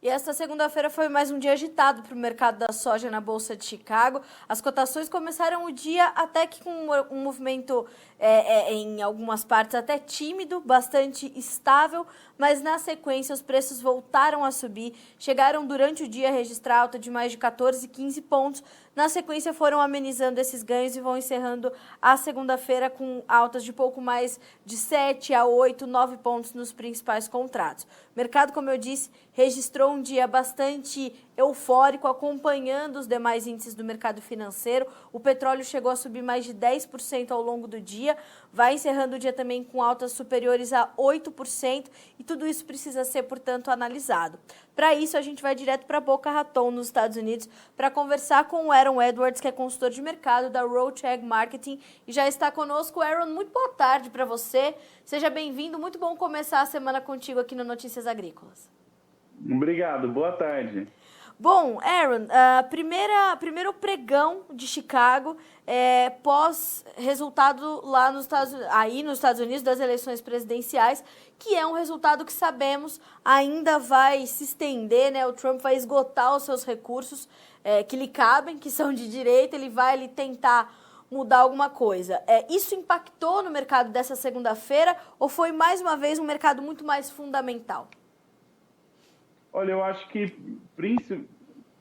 E esta segunda-feira foi mais um dia agitado para o mercado da soja na Bolsa de Chicago. As cotações começaram o dia até que com um movimento em algumas partes até tímido, bastante estável, mas na sequência os preços voltaram a subir, chegaram durante o dia a registrar alta de mais de 14, 15 pontos. Na sequência foram amenizando esses ganhos e vão encerrando a segunda-feira com altas de pouco mais de 7 a 8, 9 pontos nos principais contratos. O mercado, como eu disse, registrou um dia bastante eufórico, acompanhando os demais índices do mercado financeiro. O petróleo chegou a subir mais de 10% ao longo do dia, vai encerrando o dia também com altas superiores a 8%, e tudo isso precisa ser, portanto, analisado. Para isso, a gente vai direto para Boca Raton, nos Estados Unidos, para conversar com o Aaron Edwards, que é consultor de mercado da Rothschild Marketing, e já está conosco. Aaron, muito boa tarde para você. Seja bem-vindo, muito bom começar a semana contigo aqui no Notícias Agrícolas. Obrigado, boa tarde. Bom, Aaron, primeiro pregão de Chicago, pós-resultado lá nos Estados Unidos das eleições presidenciais, que é um resultado que sabemos ainda vai se estender, né? O Trump vai esgotar os seus recursos que lhe cabem, que são de direita, ele vai tentar mudar alguma coisa. Isso impactou no mercado dessa segunda-feira ou foi mais uma vez um mercado muito mais fundamental? Olha, eu acho que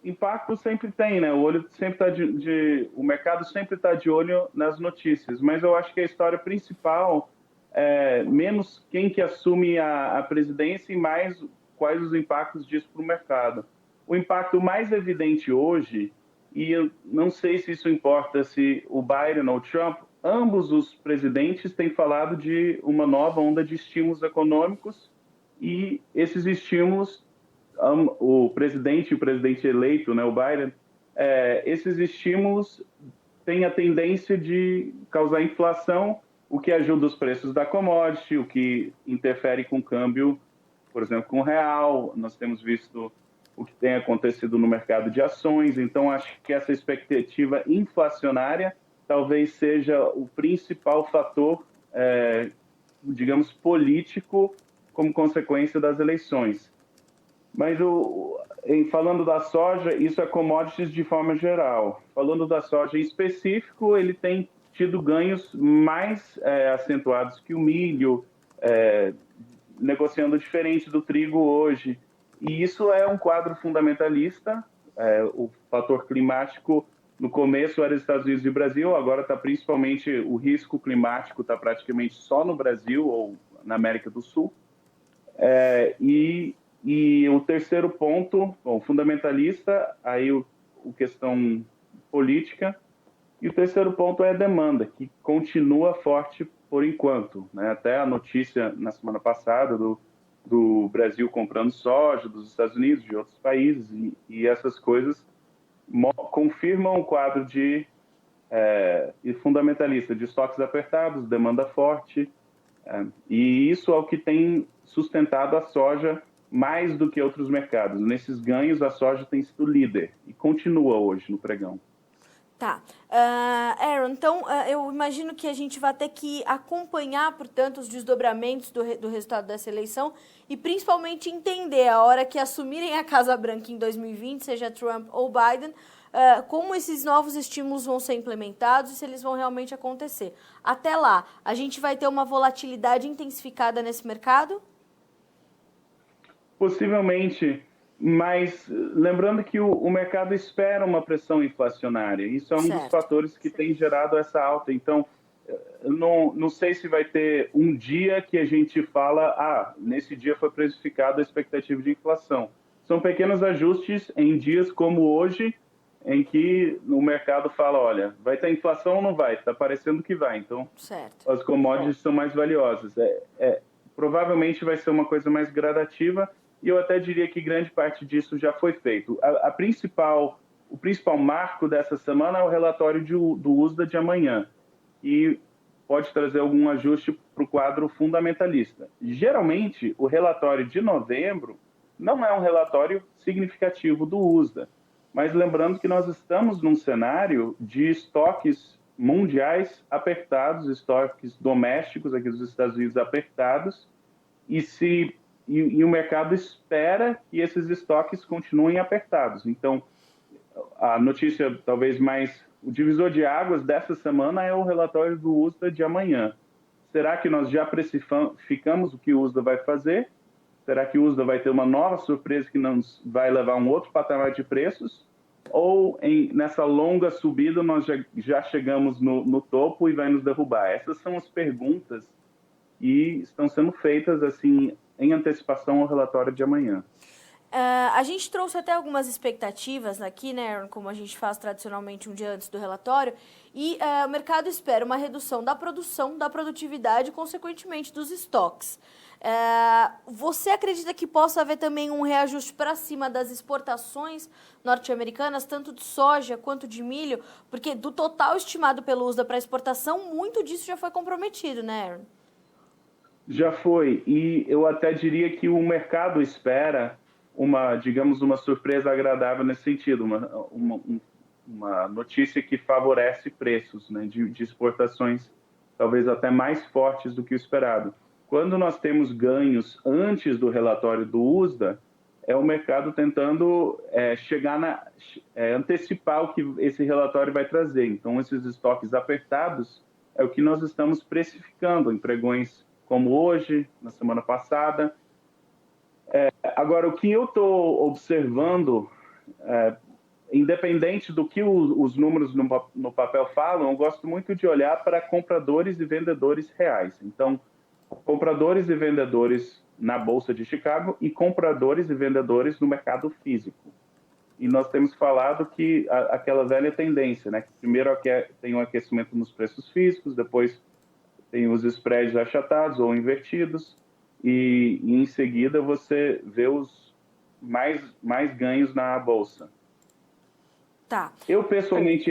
impacto sempre tem, né? O mercado sempre está de olho nas notícias, mas eu acho que a história principal é menos quem que assume a presidência e mais quais os impactos disso para o mercado. O impacto mais evidente hoje, e eu não sei se isso importa se o Biden ou o Trump, ambos os presidentes têm falado de uma nova onda de estímulos econômicos, e esses estímulos o presidente eleito, né, o Biden, esses estímulos têm a tendência de causar inflação, o que ajuda os preços da commodity, o que interfere com o câmbio, por exemplo, com o real. Nós temos visto o que tem acontecido no mercado de ações, então acho que essa expectativa inflacionária talvez seja o principal fator, digamos, político como consequência das eleições. Mas falando da soja, isso é commodities de forma geral. Falando da soja em específico, ele tem tido ganhos mais acentuados que o milho, negociando diferente do trigo hoje. E isso é um quadro fundamentalista. O fator climático, no começo era Estados Unidos e Brasil, agora está principalmente o risco climático, está praticamente só no Brasil ou na América do Sul. E o terceiro ponto, bom, fundamentalista, aí o questão política, e o terceiro ponto é a demanda, que continua forte por enquanto, né? Até a notícia na semana passada do Brasil comprando soja dos Estados Unidos, de outros países, e essas coisas confirmam o quadro de fundamentalista, de estoques apertados, demanda forte, e isso é o que tem sustentado a soja mais do que outros mercados. Nesses ganhos, a soja tem sido líder e continua hoje no pregão. Tá. Aaron, então eu imagino que a gente vai ter que acompanhar, portanto, os desdobramentos do resultado dessa eleição e principalmente entender a hora que assumirem a Casa Branca em 2020, seja Trump ou Biden, como esses novos estímulos vão ser implementados e se eles vão realmente acontecer. Até lá, a gente vai ter uma volatilidade intensificada nesse mercado? Possivelmente, mas lembrando que o mercado espera uma pressão inflacionária. Isso é um dos fatores que tem gerado essa alta. Então, não sei se vai ter um dia que a gente fala, nesse dia foi precificada a expectativa de inflação. São pequenos ajustes em dias como hoje, em que o mercado fala, olha, vai ter inflação ou não vai? Está parecendo que vai. Então, as commodities são mais valiosas. Provavelmente vai ser uma coisa mais gradativa, e eu até diria que grande parte disso já foi feito. O principal marco dessa semana é o relatório do USDA de amanhã, e pode trazer algum ajuste para o quadro fundamentalista. Geralmente, o relatório de novembro não é um relatório significativo do USDA, mas lembrando que nós estamos num cenário de estoques mundiais apertados, estoques domésticos aqui dos Estados Unidos apertados, e se e o mercado espera que esses estoques continuem apertados. Então, a notícia talvez mais... O divisor de águas dessa semana é o relatório do USDA de amanhã. Será que nós já precificamos o que o USDA vai fazer? Será que o USDA vai ter uma nova surpresa que nos vai levar a um outro patamar de preços? Ou nessa longa subida nós já chegamos no topo e vai nos derrubar? Essas são as perguntas que estão sendo feitas assim em antecipação ao relatório de amanhã. A gente trouxe até algumas expectativas aqui, né, Aaron, como a gente faz tradicionalmente um dia antes do relatório, e o mercado espera uma redução da produção, da produtividade e, consequentemente, dos estoques. Você acredita que possa haver também um reajuste para cima das exportações norte-americanas, tanto de soja quanto de milho? Porque do total estimado pelo USDA para exportação, muito disso já foi comprometido, né, Aaron? Já foi, e eu até diria que o mercado espera digamos, uma surpresa agradável nesse sentido, uma notícia que favorece preços, né, de exportações talvez até mais fortes do que o esperado. Quando nós temos ganhos antes do relatório do USDA, é o mercado tentando antecipar o que esse relatório vai trazer. Então, esses estoques apertados é o que nós estamos precificando em pregões como hoje, na semana passada. Agora, o que eu estou observando, independente do que os números no papel falam, eu gosto muito de olhar para compradores e vendedores reais. Então, compradores e vendedores na Bolsa de Chicago e compradores e vendedores no mercado físico. E nós temos falado que aquela velha tendência, né? Que primeiro tem um aquecimento nos preços físicos, depois tem os spreads achatados ou invertidos, e em seguida você vê os mais ganhos na Bolsa. Tá. Eu pessoalmente...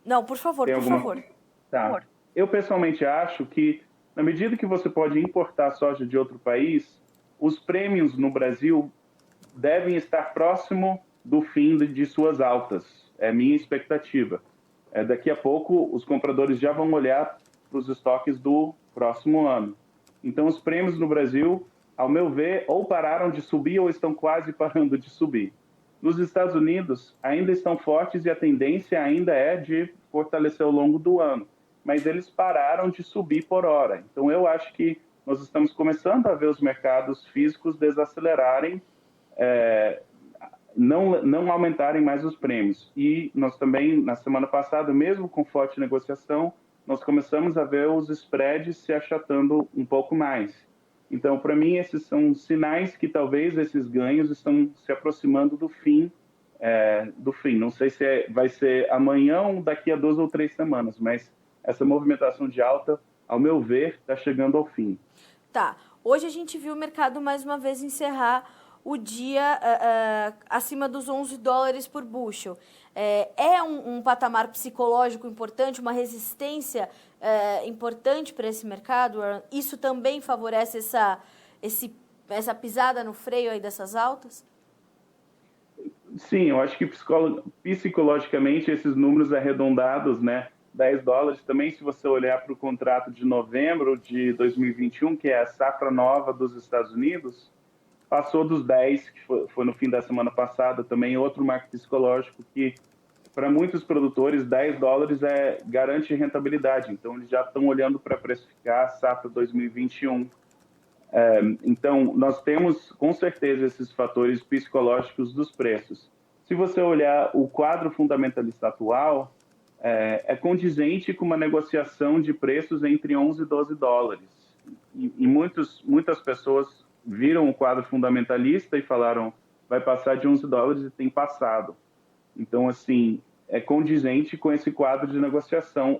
Não, por favor, por favor. Tá. Eu pessoalmente acho que, na medida que você pode importar soja de outro país, os prêmios no Brasil devem estar próximo do fim de suas altas. É minha expectativa. Daqui a pouco, os compradores já vão olhar para os estoques do próximo ano. Então, os prêmios no Brasil, ao meu ver, ou pararam de subir ou estão quase parando de subir. Nos Estados Unidos, ainda estão fortes e a tendência ainda é de fortalecer ao longo do ano. Mas eles pararam de subir por hora. Então, eu acho que nós estamos começando a ver os mercados físicos desacelerarem, não aumentarem mais os prêmios. E nós também, na semana passada, mesmo com forte negociação, nós começamos a ver os spreads se achatando um pouco mais. Então, para mim, esses são sinais que talvez esses ganhos estão se aproximando do fim. Não sei se vai ser amanhã ou daqui a 2 ou 3 semanas, mas essa movimentação de alta, ao meu ver, está chegando ao fim. Tá. Hoje a gente viu o mercado mais uma vez encerrar o dia acima dos $11 por bushel. É um patamar psicológico importante, uma resistência importante para esse mercado? Isso também favorece essa pisada no freio aí dessas altas? Sim, eu acho que psicologicamente esses números arredondados, né, $10, também se você olhar para o contrato de novembro de 2021, que é a safra nova dos Estados Unidos, passou dos 10, que foi no fim da semana passada, também outro marco psicológico que, para muitos produtores, $10 garante rentabilidade. Então, eles já estão olhando para precificar a safra 2021. Então, nós temos, com certeza, esses fatores psicológicos dos preços. Se você olhar o quadro fundamentalista atual, é condizente com uma negociação de preços entre 11 e $12. E muitas pessoas viram o quadro fundamentalista e falaram vai passar de $11 e tem passado. Então, assim, é condizente com esse quadro de negociação,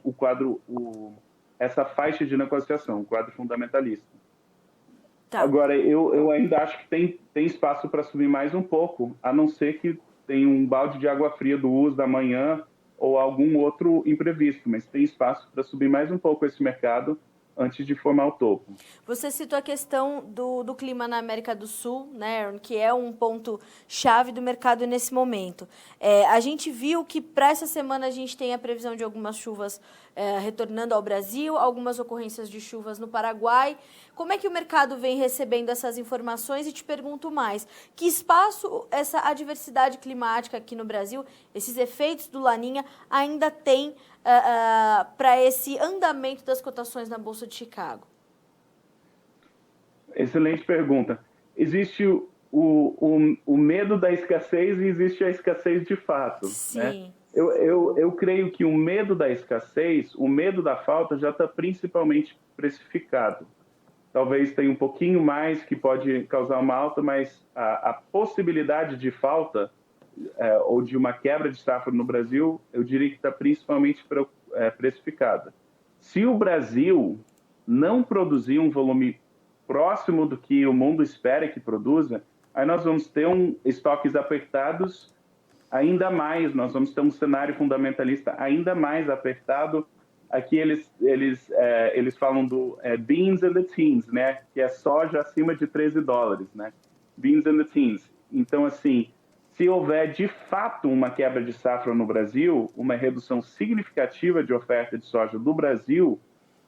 essa faixa de negociação, o quadro fundamentalista. Tá. Agora, eu ainda acho que tem espaço para subir mais um pouco, a não ser que tenha um balde de água fria do USDA amanhã ou algum outro imprevisto, mas tem espaço para subir mais um pouco esse mercado antes de formar o topo. Você citou a questão do clima na América do Sul, né, que é um ponto-chave do mercado nesse momento. A gente viu que para essa semana a gente tem a previsão de algumas chuvas retornando ao Brasil, algumas ocorrências de chuvas no Paraguai. Como é que o mercado vem recebendo essas informações? E te pergunto mais, que espaço essa adversidade climática aqui no Brasil, esses efeitos do Laninha, ainda tem para esse andamento das cotações na Bolsa de Chicago? Excelente pergunta. Existe o medo da escassez e existe a escassez de fato. Sim. Né? Eu creio que o medo da escassez, o medo da falta já está principalmente precificado. Talvez tenha um pouquinho mais que pode causar uma alta, mas a possibilidade de falta ou de uma quebra de safra no Brasil, eu diria que está principalmente precificada. Se o Brasil não produzir um volume próximo do que o mundo espera que produza, aí nós vamos ter estoques apertados ainda mais, nós vamos ter um cenário fundamentalista ainda mais apertado. Aqui eles falam do beans in the teens, né? Que é soja acima de $13, né? Beans in the teens. Então, assim, se houver de fato uma quebra de safra no Brasil, uma redução significativa de oferta de soja do Brasil,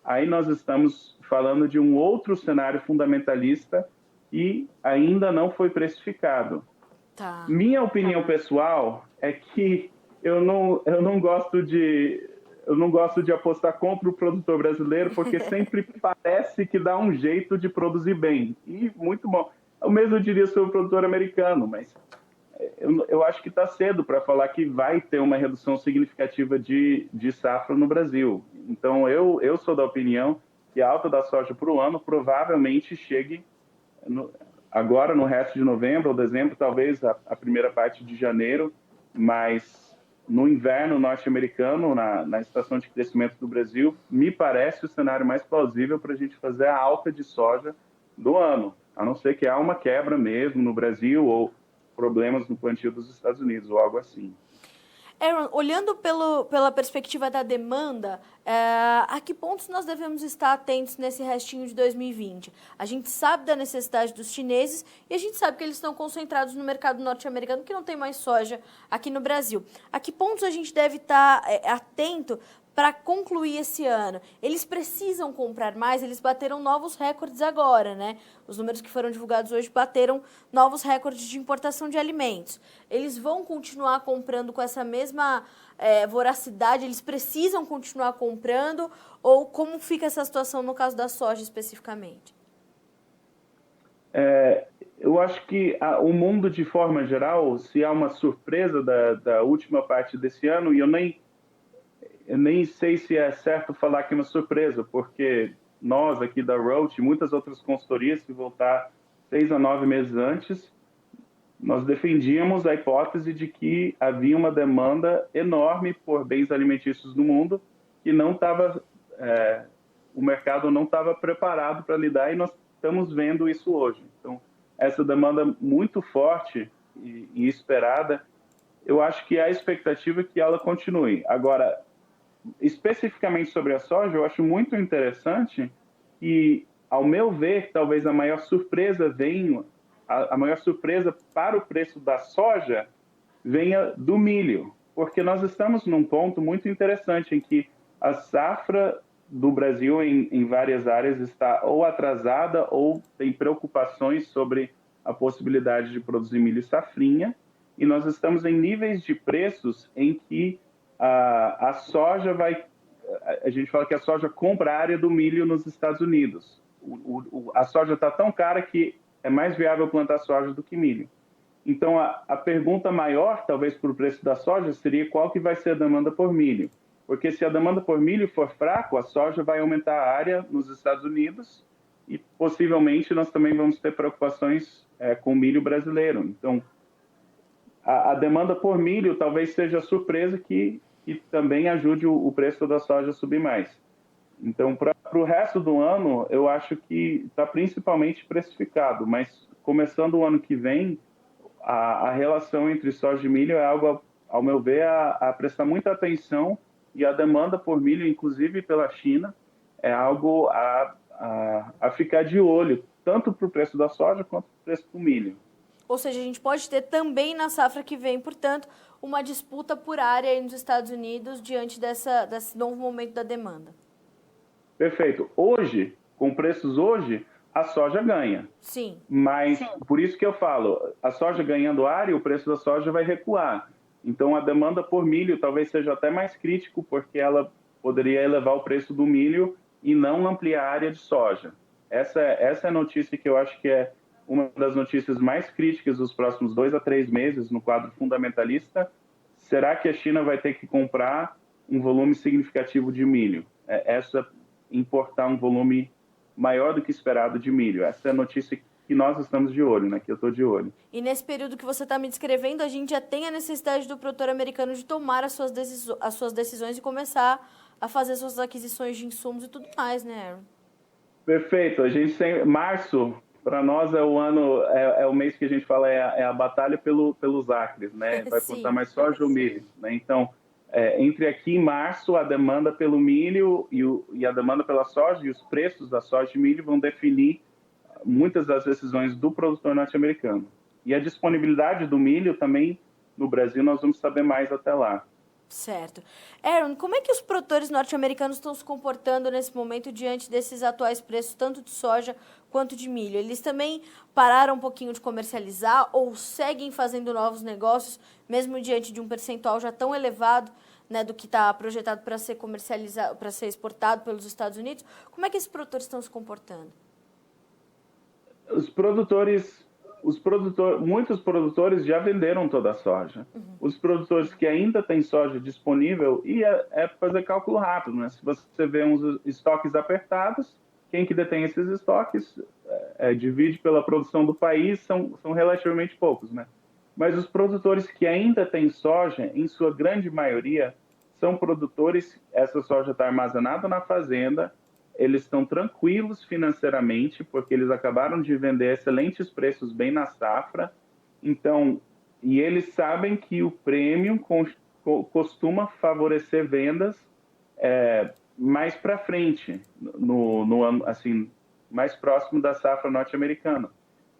aí nós estamos falando de um outro cenário fundamentalista e ainda não foi precificado. Tá. Minha opinião pessoal é que eu não gosto de apostar contra o produtor brasileiro, porque sempre parece que dá um jeito de produzir bem. E muito bom. Eu mesmo diria sobre o produtor americano, mas eu acho que está cedo para falar que vai ter uma redução significativa de safra no Brasil. Então, eu sou da opinião que a alta da soja para o ano provavelmente chegue agora no resto de novembro ou dezembro, talvez a primeira parte de janeiro, mas no inverno norte-americano, na estação de crescimento do Brasil, me parece o cenário mais plausível para a gente fazer a alta de soja do ano, a não ser que há uma quebra mesmo no Brasil ou problemas no plantio dos Estados Unidos ou algo assim. Aaron, olhando pela perspectiva da demanda, a que pontos nós devemos estar atentos nesse restinho de 2020? A gente sabe da necessidade dos chineses e a gente sabe que eles estão concentrados no mercado norte-americano, que não tem mais soja aqui no Brasil. A que pontos a gente deve estar atento para concluir esse ano? Eles precisam comprar mais, eles bateram novos recordes agora, né? Os números que foram divulgados hoje bateram novos recordes de importação de alimentos. Eles vão continuar comprando com essa mesma voracidade? Eles precisam continuar comprando? Ou como fica essa situação no caso da soja especificamente? Eu acho que o mundo, de forma geral, se há uma surpresa da última parte desse ano, e eu nem sei se é certo falar que é uma surpresa, porque nós aqui da Roche e muitas outras consultorias, se voltar 6 a 9 meses antes, nós defendíamos a hipótese de que havia uma demanda enorme por bens alimentícios no mundo que não estava, o mercado não estava preparado para lidar, e nós estamos vendo isso hoje. Então, essa demanda muito forte e esperada, eu acho que há a expectativa que ela continue. Agora, especificamente sobre a soja, eu acho muito interessante que, ao meu ver, talvez a maior surpresa a maior surpresa para o preço da soja venha do milho, porque nós estamos num ponto muito interessante em que a safra do Brasil em várias áreas está ou atrasada ou tem preocupações sobre a possibilidade de produzir milho safrinha, e nós estamos em níveis de preços em que a soja a gente fala que a soja compra a área do milho nos Estados Unidos. A soja está tão cara que é mais viável plantar soja do que milho. Então, a pergunta maior, talvez, para o preço da soja seria qual que vai ser a demanda por milho. Porque se a demanda por milho for fraco, a soja vai aumentar a área nos Estados Unidos e, possivelmente, nós também vamos ter preocupações com o milho brasileiro. Então, a demanda por milho talvez seja a surpresa que também ajude o preço da soja a subir mais. Então, para o resto do ano, eu acho que está principalmente precificado, mas começando o ano que vem, a relação entre soja e milho é algo, ao meu ver, a prestar muita atenção, e a demanda por milho, inclusive pela China, é algo a ficar de olho, tanto para o preço da soja quanto para o preço do milho. Ou seja, a gente pode ter também na safra que vem, portanto, uma disputa por área aí nos Estados Unidos diante desse novo momento da demanda. Perfeito. Hoje, com preços hoje, a soja ganha. Sim. Mas, por isso que eu falo, a soja ganhando área, o preço da soja vai recuar. Então, a demanda por milho talvez seja até mais crítico, porque ela poderia elevar o preço do milho e não ampliar a área de soja. Essa é a notícia que eu acho que é uma das notícias mais críticas dos próximos 2 a 3 meses no quadro fundamentalista. Será que a China vai ter que comprar um volume significativo de milho? Importar um volume maior do que esperado de milho. Essa é a notícia que nós estamos de olho, né? Que eu estou de olho. E nesse período que você está me descrevendo, a gente já tem a necessidade do produtor americano de tomar as suas decisões e começar a fazer suas aquisições de insumos e tudo mais, né, Aaron? Perfeito. A gente tem março, para nós é o ano, é o mês que a gente fala é a batalha pelos acres, né? Vai plantar mais soja ou milho, né? Então, entre aqui em março, a demanda pelo milho e a demanda pela soja e os preços da soja e milho vão definir muitas das decisões do produtor norte-americano. E a disponibilidade do milho também no Brasil nós vamos saber mais até lá. Certo. Aaron, como é que os produtores norte-americanos estão se comportando nesse momento diante desses atuais preços, tanto de soja quanto de milho? Eles também pararam um pouquinho de comercializar ou seguem fazendo novos negócios, mesmo diante de um percentual já tão elevado, né, do que está projetado para ser comercializado, para ser exportado pelos Estados Unidos? Como é que esses produtores estão se comportando? Muitos produtores já venderam toda a soja. Os produtores que ainda têm soja disponível, e fazer cálculo rápido, né? Se você vê uns estoques apertados, quem que detém esses estoques divide pela produção do país, são relativamente poucos, né? Mas os produtores que ainda têm soja, em sua grande maioria, são produtores, essa soja está armazenada na fazenda, eles estão tranquilos financeiramente, porque eles acabaram de vender excelentes preços bem na safra. Então, e eles sabem que o prêmio costuma favorecer vendas mais para frente, no ano, assim, mais próximo da safra norte-americana.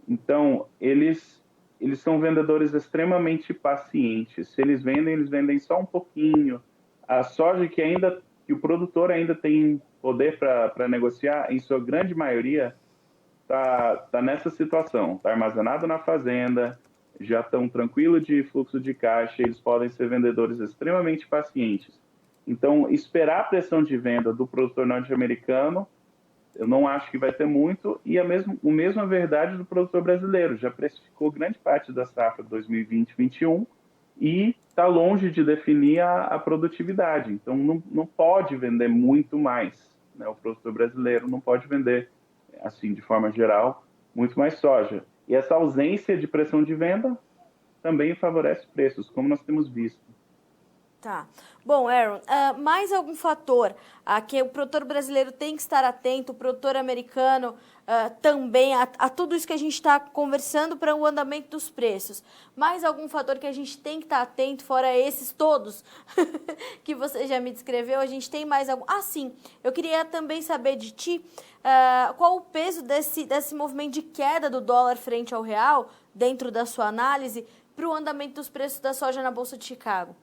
Então, eles são vendedores extremamente pacientes. Se eles vendem só um pouquinho. A soja que o produtor ainda tem poder para negociar, em sua grande maioria, tá nessa situação. Está armazenado na fazenda, já estão tranquilos de fluxo de caixa, eles podem ser vendedores extremamente pacientes. Então, esperar a pressão de venda do produtor norte-americano, eu não acho que vai ter muito, e a mesma verdade do produtor brasileiro. Já precificou grande parte da safra 2020-21 e está longe de definir a produtividade. Então, não pode vender muito mais, né? O produtor brasileiro não pode vender, assim, de forma geral, muito mais soja. E essa ausência de pressão de venda também favorece preços, como nós temos visto. Tá. Bom, Aaron, mais algum fator que o produtor brasileiro tem que estar atento, o produtor americano também, a tudo isso que a gente está conversando para o andamento dos preços? Mais algum fator que a gente tem que estar atento, fora esses todos que você já me descreveu? A gente tem mais algum? Ah, sim. Eu queria também saber de ti qual o peso desse movimento de queda do dólar frente ao real, dentro da sua análise, para o andamento dos preços da soja na Bolsa de Chicago?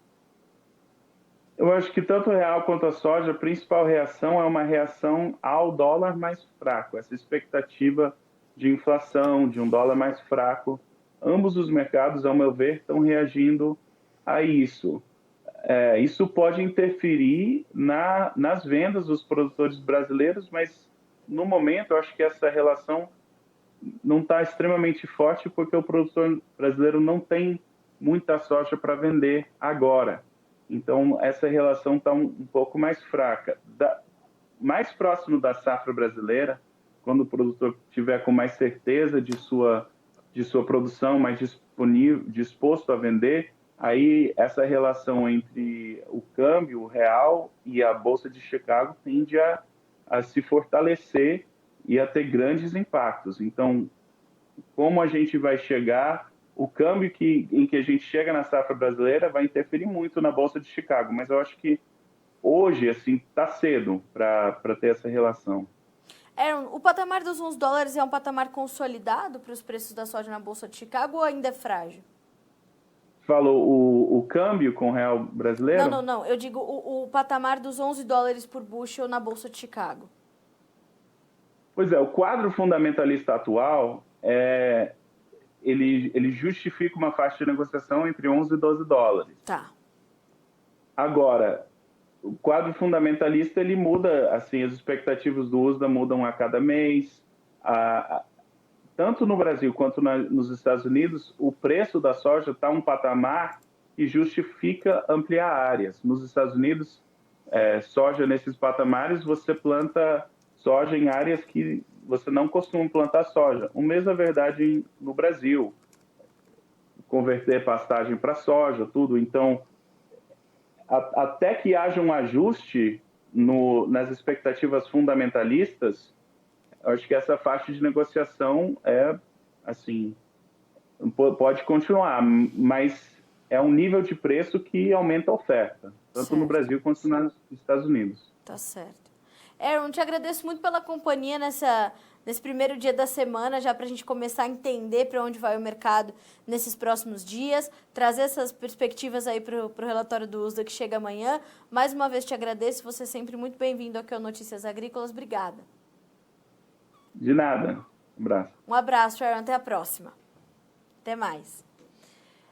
Eu acho que tanto o real quanto a soja, a principal reação é uma reação ao dólar mais fraco, essa expectativa de inflação, de um dólar mais fraco. Ambos os mercados, ao meu ver, estão reagindo a isso. Isso pode interferir nas vendas dos produtores brasileiros, mas no momento eu acho que essa relação não está extremamente forte porque o produtor brasileiro não tem muita soja para vender agora. Então, essa relação está um pouco mais fraca. Mais próximo da safra brasileira, quando o produtor tiver com mais certeza de sua produção, mais disposto a vender, aí essa relação entre o câmbio, o real e a Bolsa de Chicago tende a se fortalecer e a ter grandes impactos. Então, como a gente vai chegar, o câmbio em que a gente chega na safra brasileira vai interferir muito na Bolsa de Chicago, mas eu acho que hoje, assim, está cedo para ter essa relação. Aaron, o patamar dos $11 é um patamar consolidado para os preços da soja na Bolsa de Chicago ou ainda é frágil? Falou o câmbio com o real brasileiro? Não. Eu digo o patamar dos $11 por bushel na Bolsa de Chicago. Pois é, o quadro fundamentalista atual ele justifica uma faixa de negociação entre 11 e 12 dólares. Tá. Agora, o quadro fundamentalista ele muda, assim, as expectativas do USDA mudam a cada mês. Tanto no Brasil quanto nos Estados Unidos, o preço da soja está um patamar que justifica ampliar áreas. Nos Estados Unidos, soja nesses patamares, você planta soja em áreas que você não costuma plantar soja. O mesmo é verdade no Brasil. Converter pastagem para soja, tudo. Então, até que haja um ajuste nas expectativas fundamentalistas, eu acho que essa faixa de negociação assim, pode continuar, mas é um nível de preço que aumenta a oferta, tanto no Brasil quanto nos Estados Unidos. Tá certo. Aaron, te agradeço muito pela companhia nesse primeiro dia da semana, já para a gente começar a entender para onde vai o mercado nesses próximos dias, trazer essas perspectivas aí para o relatório do USDA que chega amanhã. Mais uma vez te agradeço, você é sempre muito bem-vindo aqui ao Notícias Agrícolas. Obrigada. De nada. Um abraço. Um abraço, Aaron. Até a próxima. Até mais.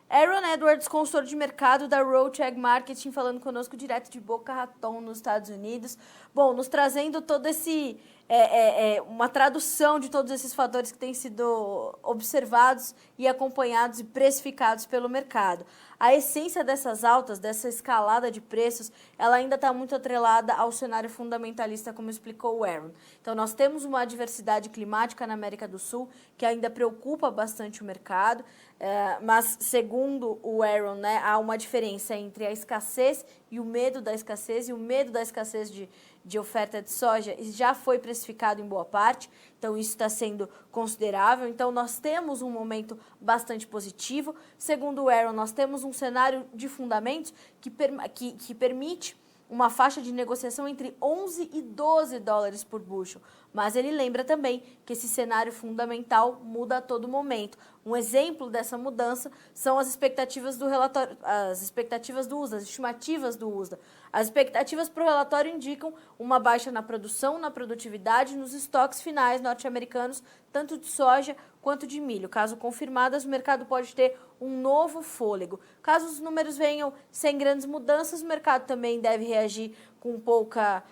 Aaron Edwards, consultor de mercado da Roach Ag Marketing, falando conosco direto de Boca Raton, nos Estados Unidos. Bom, nos trazendo todo esse... uma tradução de todos esses fatores que têm sido observados e acompanhados e precificados pelo mercado. A essência dessas altas, dessa escalada de preços, ela ainda está muito atrelada ao cenário fundamentalista, como explicou o Aaron. Então, nós temos uma adversidade climática na América do Sul que ainda preocupa bastante o mercado, mas, segundo o Aaron, né, há uma diferença entre a escassez e o medo da escassez, e o medo da escassez de oferta de soja já foi precificado em boa parte, então isso está sendo considerável. Então nós temos um momento bastante positivo. Segundo o Aaron, nós temos um cenário de fundamentos que permite uma faixa de negociação entre 11 e 12 dólares por bushel. Mas ele lembra também que esse cenário fundamental muda a todo momento. Um exemplo dessa mudança são as expectativas do relatório, as expectativas do USDA, as estimativas do USDA. As expectativas para o relatório indicam uma baixa na produção, na produtividade e nos estoques finais norte-americanos, tanto de soja quanto de milho. Caso confirmadas, o mercado pode ter um novo fôlego. Caso os números venham sem grandes mudanças, o mercado também deve reagir com pouca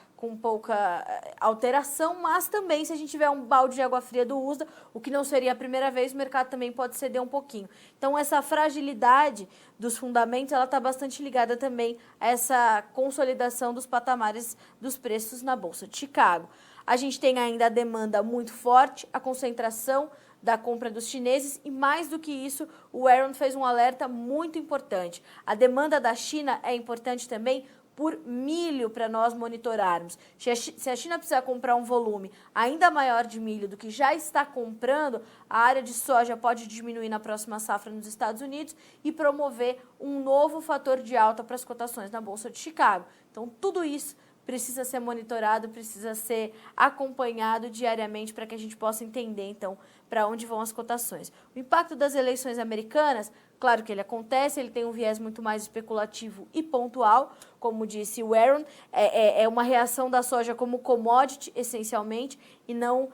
alteração, mas também se a gente tiver um balde de água fria do USDA, o que não seria a primeira vez, o mercado também pode ceder um pouquinho. Então essa fragilidade dos fundamentos, ela está bastante ligada também a essa consolidação dos patamares dos preços na Bolsa de Chicago. A gente tem ainda a demanda muito forte, a concentração da compra dos chineses e, mais do que isso, o Aaron fez um alerta muito importante. A demanda da China é importante também por milho para nós monitorarmos. Se a China precisar comprar um volume ainda maior de milho do que já está comprando, a área de soja pode diminuir na próxima safra nos Estados Unidos e promover um novo fator de alta para as cotações na Bolsa de Chicago. Então, tudo isso precisa ser monitorado, precisa ser acompanhado diariamente para que a gente possa entender, então, para onde vão as cotações. O impacto das eleições americanas, claro que ele acontece, ele tem um viés muito mais especulativo e pontual, como disse o Aaron, é uma reação da soja como commodity, essencialmente, e não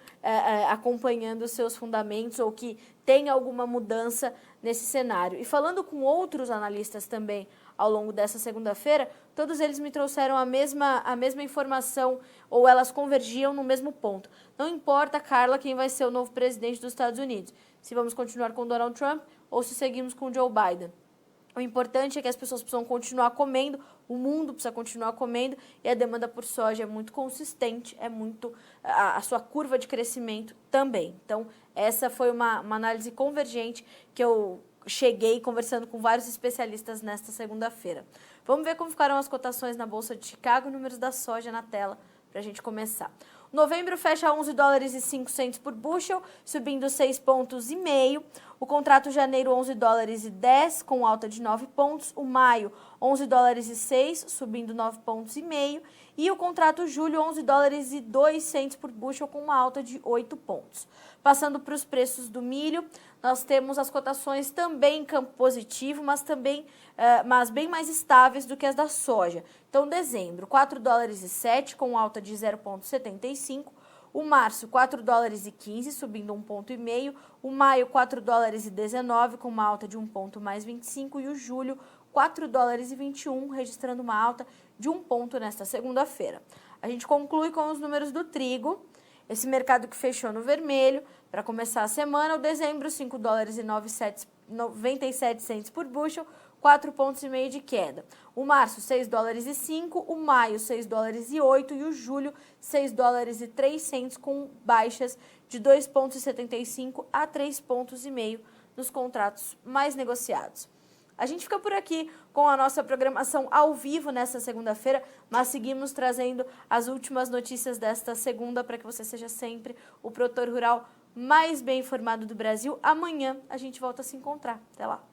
acompanhando os seus fundamentos ou que tem alguma mudança nesse cenário. E falando com outros analistas também ao longo dessa segunda-feira, todos eles me trouxeram a mesma informação, ou elas convergiam no mesmo ponto. Não importa, Carla, quem vai ser o novo presidente dos Estados Unidos, se vamos continuar com Donald Trump ou se seguimos com Joe Biden. O importante é que as pessoas precisam continuar comendo, o mundo precisa continuar comendo e a demanda por soja é muito consistente, a sua curva de crescimento também. Então, essa foi uma análise convergente que eu cheguei conversando com vários especialistas nesta segunda-feira. Vamos ver como ficaram as cotações na Bolsa de Chicago, números da soja na tela para a gente começar. Novembro fecha a 11 dólares e 5 cents por bushel, subindo 6,5 pontos. O contrato janeiro 11 dólares e 10, com alta de 9 pontos. O maio 11 dólares e 6, subindo 9,5 pontos. E o contrato julho 11 dólares e 2 cents por bushel, com uma alta de 8 pontos. Passando para os preços do milho, nós temos as cotações também em campo positivo, mas bem mais estáveis do que as da soja. Então, dezembro, 4 dólares e 7, com alta de 0,75. O março, 4 dólares e 15, subindo 1,5 ponto. O maio, 4 dólares e 19, com uma alta de 1 ponto mais 25. E o julho, 4 dólares e 21, registrando uma alta de 1 ponto nesta segunda-feira. A gente conclui com os números do trigo. Esse mercado que fechou no vermelho, para começar a semana, o dezembro, 5 dólares e 97 cents por bushel, 4,5 pontos de queda. O março, 6 dólares e 5, o maio, 6 dólares e 8 e o julho, 6 dólares e 3 cents, com baixas de 2,75 pontos a 3,5 pontos nos contratos mais negociados. A gente fica por aqui com a nossa programação ao vivo nesta segunda-feira, mas seguimos trazendo as últimas notícias desta segunda para que você seja sempre o produtor rural mais bem informado do Brasil. Amanhã a gente volta a se encontrar. Até lá!